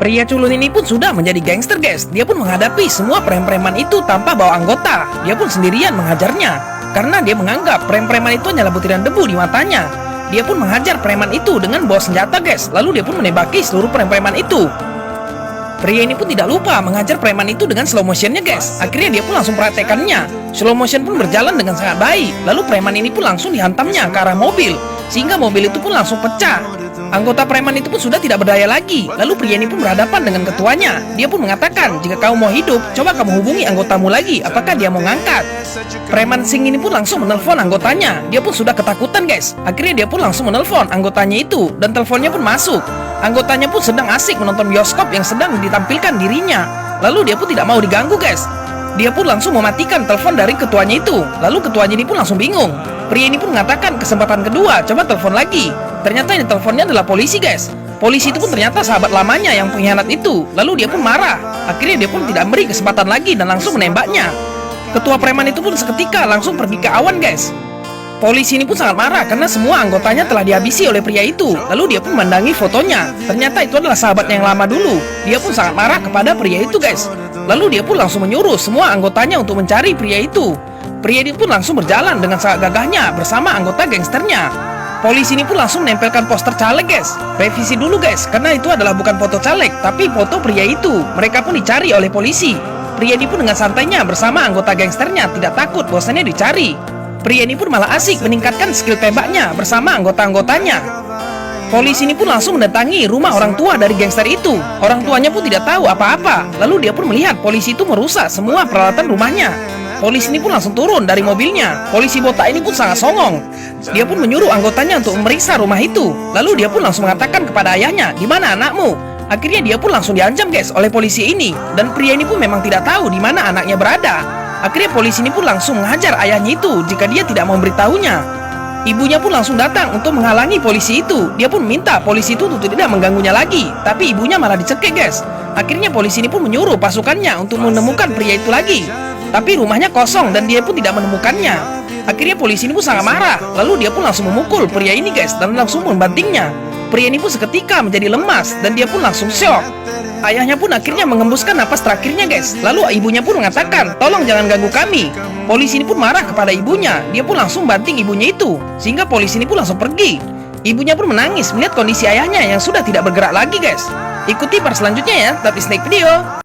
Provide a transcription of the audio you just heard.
Pria culun ini pun sudah menjadi gangster, guys. Dia pun menghadapi semua preman-preman itu tanpa bawa anggota. Dia pun sendirian menghajarnya karena dia menganggap preman-preman itu hanyalah butiran debu di matanya. Dia pun menghajar preman itu dengan bawa senjata, guys. Lalu dia pun menembaki seluruh preman-preman itu. Pria ini pun tidak lupa menghajar preman itu dengan slow motionnya, guys. Akhirnya dia pun langsung praktekannya. Slow motion pun berjalan dengan sangat baik. Lalu preman ini pun langsung dihantamnya ke arah mobil, sehingga mobil itu pun langsung pecah. Anggota preman itu pun sudah tidak berdaya lagi. Lalu pria ini pun berhadapan dengan ketuanya. Dia pun mengatakan, jika kamu mau hidup, coba kamu hubungi anggotamu lagi. Apakah dia mau ngangkat? Preman Sing ini pun langsung menelpon anggotanya. Dia pun sudah ketakutan, guys. Akhirnya dia pun langsung menelpon anggotanya itu, dan teleponnya pun masuk. Anggotanya pun sedang asik menonton bioskop yang sedang ditampilkan dirinya. Lalu dia pun tidak mau diganggu, guys. Dia pun langsung mematikan telepon dari ketuanya itu. Lalu ketuanya ini pun langsung bingung. Pria ini pun mengatakan kesempatan kedua, coba telepon lagi. Ternyata ini teleponnya adalah polisi, guys. Polisi itu pun ternyata sahabat lamanya yang pengkhianat itu. Lalu dia pun marah. Akhirnya dia pun tidak beri kesempatan lagi dan langsung menembaknya. Ketua preman itu pun seketika langsung pergi ke awan, guys. Polisi ini pun sangat marah karena semua anggotanya telah dihabisi oleh pria itu. Lalu dia pun memandangi fotonya. Ternyata itu adalah sahabatnya yang lama dulu. Dia pun sangat marah kepada pria itu, guys. Lalu dia pun langsung menyuruh semua anggotanya untuk mencari pria itu. Pria ini pun langsung berjalan dengan sangat gagahnya bersama anggota gangsternya. Polisi ini pun langsung menempelkan poster caleg, guys. Revisi dulu, guys, karena itu adalah bukan foto caleg, tapi foto pria itu. Mereka pun dicari oleh polisi. Pria ini pun dengan santainya bersama anggota gangsternya tidak takut bahwasannya dicari. Pria ini pun malah asik meningkatkan skill tembaknya bersama anggota-anggotanya. Polisi ini pun langsung mendatangi rumah orang tua dari gangster itu. Orang tuanya pun tidak tahu apa-apa. Lalu dia pun melihat polisi itu merusak semua peralatan rumahnya. Polisi ini pun langsung turun dari mobilnya. Polisi botak ini pun sangat songong. Dia pun menyuruh anggotanya untuk memeriksa rumah itu. Lalu dia pun langsung mengatakan kepada ayahnya, "Di mana anakmu?" Akhirnya dia pun langsung diancam, guys, oleh polisi ini. Dan pria ini pun memang tidak tahu di mana anaknya berada. Akhirnya polisi ini pun langsung menghajar ayahnya itu jika dia tidak mau memberitahunya. Ibunya pun langsung datang untuk menghalangi polisi itu. Dia pun minta polisi itu untuk tidak mengganggunya lagi. Tapi ibunya malah dicekik, guys. Akhirnya polisi ini pun menyuruh pasukannya untuk menemukan pria itu lagi. Tapi rumahnya kosong dan dia pun tidak menemukannya. Akhirnya polisi ini pun sangat marah. Lalu dia pun langsung memukul pria ini, guys, dan langsung membantingnya. Pria ini pun seketika menjadi lemas dan dia pun langsung syok. Ayahnya pun akhirnya mengembuskan napas terakhirnya, guys. Lalu ibunya pun mengatakan, "Tolong jangan ganggu kami." Polisi ini pun marah kepada ibunya. Dia pun langsung banting ibunya itu, sehingga polisi ini pun langsung pergi. Ibunya pun menangis melihat kondisi ayahnya yang sudah tidak bergerak lagi, guys. Ikuti part selanjutnya ya, tapi next video.